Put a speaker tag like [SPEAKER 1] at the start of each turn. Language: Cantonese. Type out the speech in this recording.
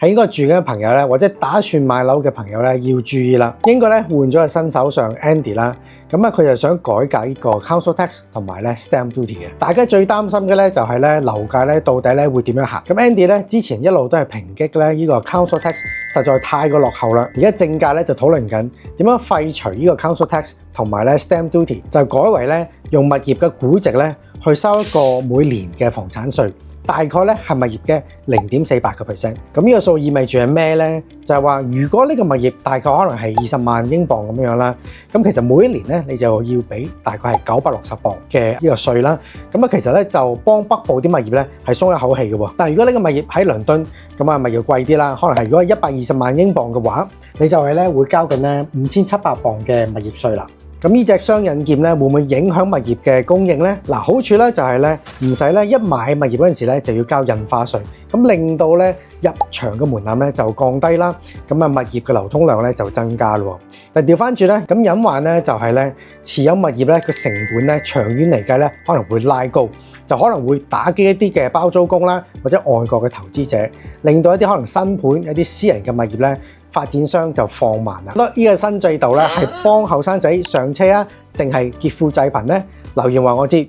[SPEAKER 1] 喺應該住緊嘅朋友咧，或者打算買樓嘅朋友咧，要注意啦。應該咧換咗個新手上 Andy 啦，咁啊佢就想改革呢個 Council Tax 同埋咧 Stamp Duty 嘅。大家最擔心嘅咧就係咧樓價咧到底咧會點樣行？咁 Andy 咧之前一路都係抨擊咧呢個 Council Tax 實在太過落後啦。而家政界咧就討論緊點樣廢除呢個 Council Tax 同埋咧 Stamp Duty， 就改為咧用物業嘅估值咧去收一個每年嘅房產稅。大概咧係物業嘅0.48%。咁呢個數意味住係咩咧？就係話，如果呢個物業大概可能係20萬英鎊咁樣啦，咁其實每一年咧你就要俾大概係960鎊嘅呢個稅啦。咁啊其實咧就幫北部啲物業咧係鬆一口氣嘅喎。但係如果呢個物業喺倫敦，咁啊咪要貴啲啦。可能係如果120萬英鎊嘅話，你就係咧會交緊咧5700鎊嘅物業稅啦。咁呢隻雙刃劍咧，會唔會影響物業嘅供應咧？嗱，好處咧就係咧，唔使咧一買物業嗰陣時咧就要交印花稅，咁令到咧入場嘅門檻咧就降低啦，咁啊物業嘅流通量咧就增加咯。但調翻轉咧，咁隱患咧就係咧持有物業咧個成本咧長遠嚟計咧可能會拉高，就可能會打擊一啲嘅包租公啦，或者外國嘅投資者，令到一啲可能新盤、一啲私人嘅物業咧。發展商就放慢啦。呢個新制度咧係幫後生仔上車啊，定係劫富濟貧咧？留言話我知。